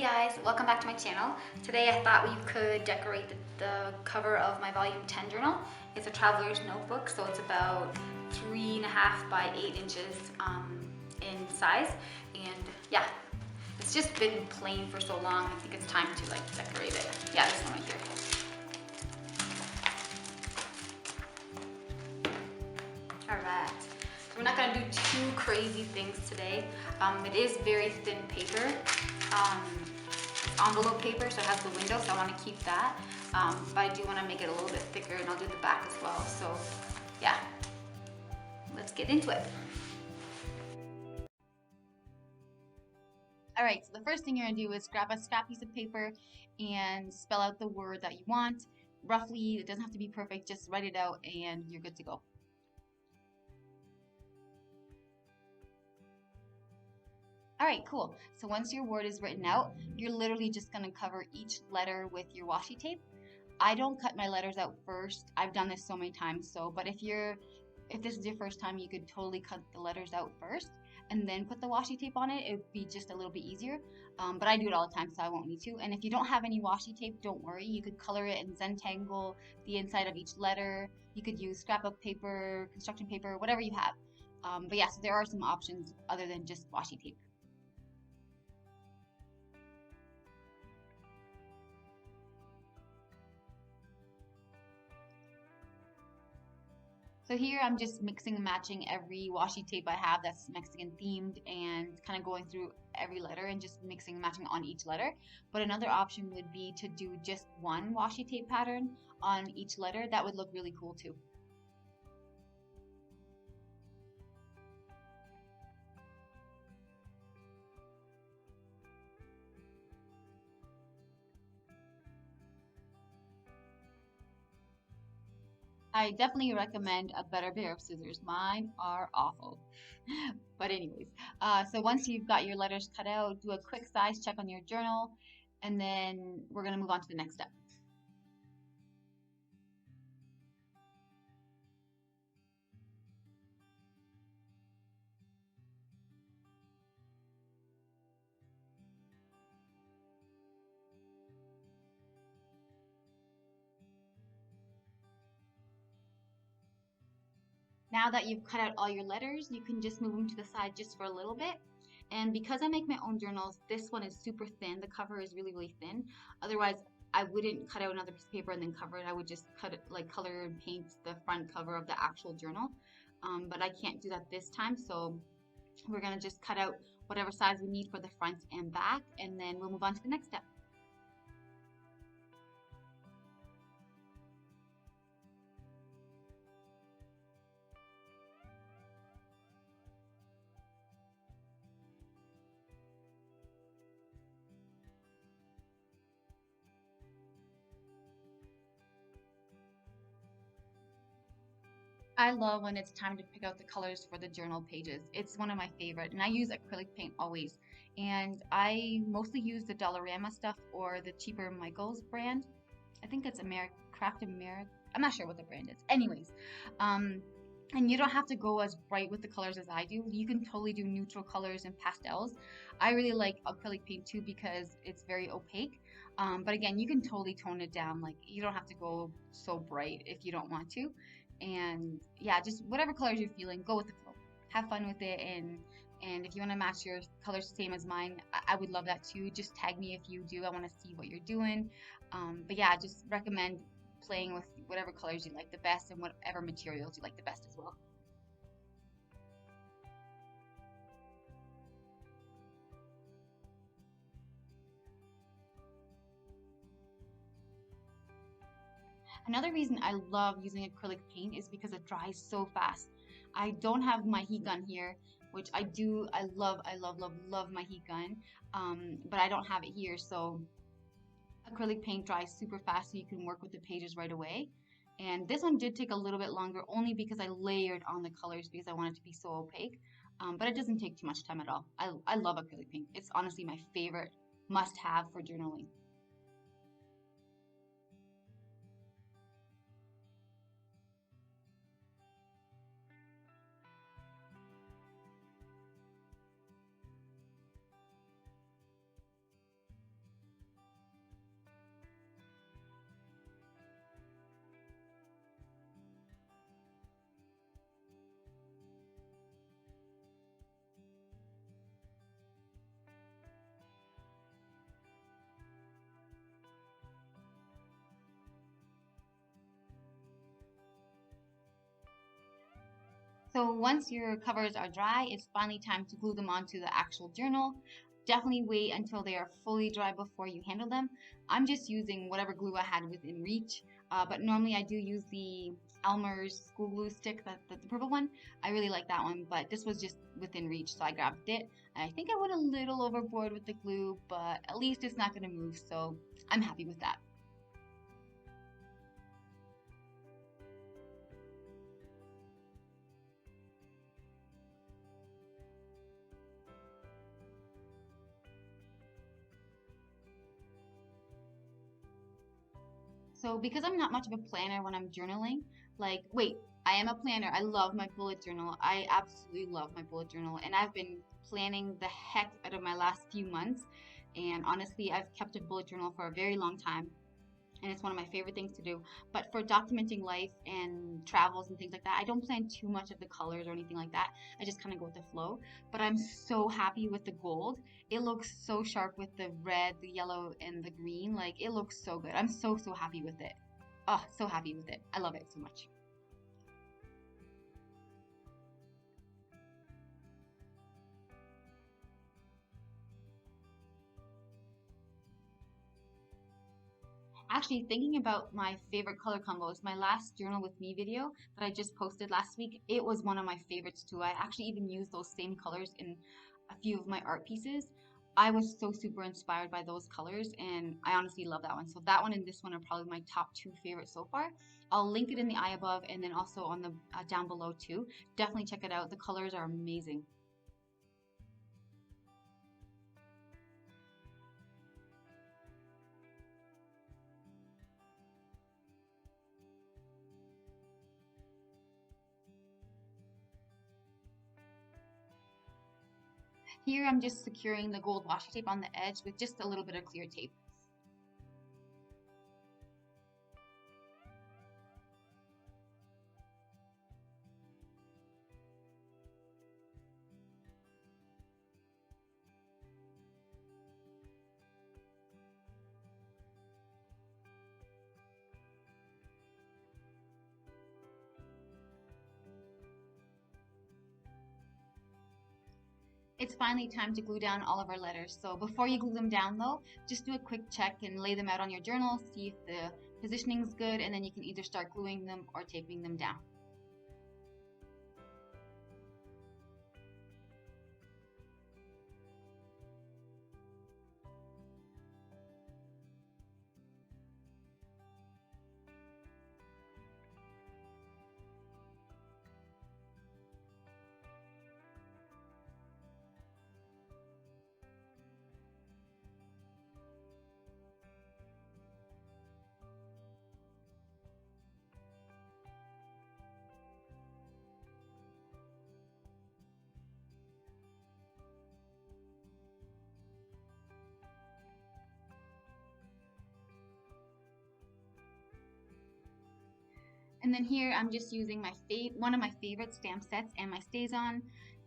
guys, welcome back to my channel. Today I thought we could decorate the cover of my volume 10 journal. It's a traveler's notebook, so it's about 3.5 by 8 inches in size. And yeah, it's just been plain for so long, I think it's time to decorate it. Yeah, this one right here. Alright, so we're not going to do too crazy things today. It is very thin paper. It's envelope paper, so it has the window, so I want to keep that. But I do want to make it a little bit thicker, and I'll do the back as well. So yeah, let's get into it. Alright, so the first thing you're going to do is grab a scrap piece of paper and spell out the word that you want. Roughly, it doesn't have to be perfect, just write it out and you're good to go. Alright, cool. So once your word is written out, you're literally just going to cover each letter with your washi tape. I don't cut my letters out first. I've done this so many times, but if this is your first time, you could totally cut the letters out first and then put the washi tape on it. It would be just a little bit easier. But I do it all the time, so I won't need to. And if you don't have any washi tape, don't worry. You could color it and Zentangle the inside of each letter. You could use scrapbook paper, construction paper, whatever you have. But yeah, so there are some options other than just washi tape. So here I'm just mixing and matching every washi tape I have that's Mexican themed and kind of going through every letter and just mixing and matching on each letter. But another option would be to do just one washi tape pattern on each letter. That would look really cool too. I definitely recommend a better pair of scissors. Mine are awful. But anyways, so once you've got your letters cut out, do a quick size check on your journal, and then we're going to move on to the next step. Now that you've cut out all your letters, you can just move them to the side just for a little bit. And because I make my own journals, this one is super thin. The cover is really, really thin. Otherwise, I wouldn't cut out another piece of paper and then cover it. I would just cut it, color and paint the front cover of the actual journal. But I can't do that this time, so we're gonna just cut out whatever size we need for the front and back, and then we'll move on to the next step. I love when it's time to pick out the colors for the journal pages. It's one of my favorite, and I use acrylic paint always. And I mostly use the Dollarama stuff or the cheaper Michaels brand. I think it's Craft America. I'm not sure what the brand is. Anyways, and you don't have to go as bright with the colors as I do. You can totally do neutral colors and pastels. I really like acrylic paint too because it's very opaque. But again, you can totally tone it down. Like, you don't have to go so bright if you don't want to. And yeah, just whatever colors you're feeling, go with the flow. Have fun with it, and if you want to match your colors the same as mine, I would love that too. Just tag me if you do. I want to see what you're doing. But yeah, just recommend playing with whatever colors you like the best and whatever materials you like the best as well. Another reason I love using acrylic paint is because it dries so fast. I don't have my heat gun here, which I do. I love, love my heat gun, but I don't have it here. So acrylic paint dries super fast, so you can work with the pages right away. And this one did take a little bit longer, only because I layered on the colors because I wanted to be so opaque. But it doesn't take too much time at all. I love acrylic paint. It's honestly my favorite must-have for journaling. So once your covers are dry, it's finally time to glue them onto the actual journal. Definitely wait until they are fully dry before you handle them. I'm just using whatever glue I had within reach, but normally I do use the Elmer's school glue stick, the purple one. I really like that one, but this was just within reach, so I grabbed it. I think I went a little overboard with the glue, but at least it's not going to move, so I'm happy with that. So because I'm not much of a planner when I'm journaling, like, wait, I am a planner. I love my bullet journal. I absolutely love my bullet journal. And I've been planning the heck out of my last few months. And honestly, I've kept a bullet journal for a very long time, and it's one of my favorite things to do. But for documenting life and travels and things like that, I don't plan too much of the colors or anything like that. I just kind of go with the flow. But I'm so happy with the gold. It looks so sharp with the red, the yellow, and the green. Like, it looks so good. I'm so happy with it. Oh, so happy with it. I love it so much. Actually, thinking about my favorite color combos, my last Journal with Me video that I just posted last week, it was one of my favorites too. I actually even used those same colors in a few of my art pieces. I was so super inspired by those colors, and I honestly love that one. So that one and this one are probably my top two favorites so far. I'll link it in the eye above and then also on the down below too. Definitely check it out. The colors are amazing. Here I'm just securing the gold washi tape on the edge with just a little bit of clear tape. It's finally time to glue down all of our letters. So before you glue them down though, just do a quick check and lay them out on your journal, see if the positioning is good, and then you can either start gluing them or taping them down. And then here I'm just using one of my favorite stamp sets and my StazOn,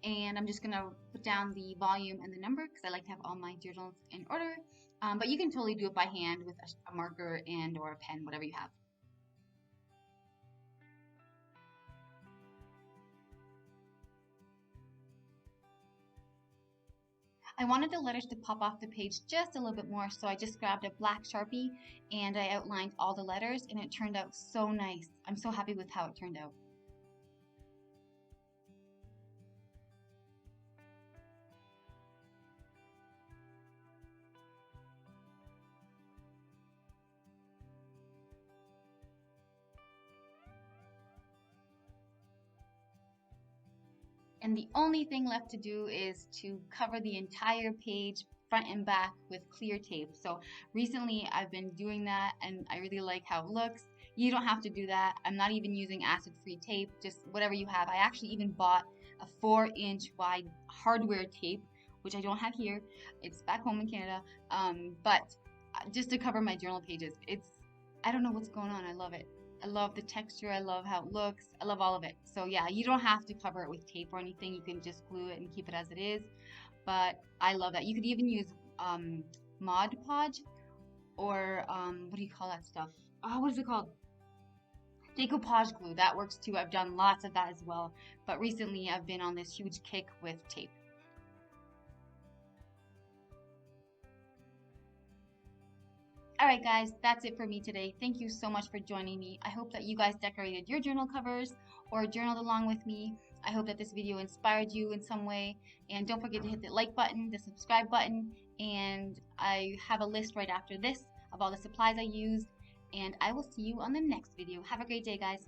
and I'm just gonna put down the volume and the number because I like to have all my journals in order. But you can totally do it by hand with a marker and or a pen, whatever you have. I wanted the letters to pop off the page just a little bit more, so I just grabbed a black Sharpie and I outlined all the letters, and it turned out so nice. I'm so happy with how it turned out. And the only thing left to do is to cover the entire page front and back with clear tape. So recently I've been doing that and I really like how it looks. You don't have to do that. I'm not even using acid-free tape, just whatever you have. I actually even bought a 4-inch wide hardware tape, which I don't have here. It's back home in Canada. But just to cover my journal pages. I don't know what's going on. I love it. I love the texture. I love how it looks. I love all of it. So yeah, you don't have to cover it with tape or anything. You can just glue it and keep it as it is. But I love that. You could even use Mod Podge or what do you call that stuff? Oh, what is it called? Decoupage glue, that works too. I've done lots of that as well. But recently I've been on this huge kick with tape. Alright guys, that's it for me today. Thank you so much for joining me. I hope that you guys decorated your journal covers or journaled along with me. I hope that this video inspired you in some way. And don't forget to hit the like button, the subscribe button, and I have a list right after this of all the supplies I used. And I will see you on the next video. Have a great day, guys.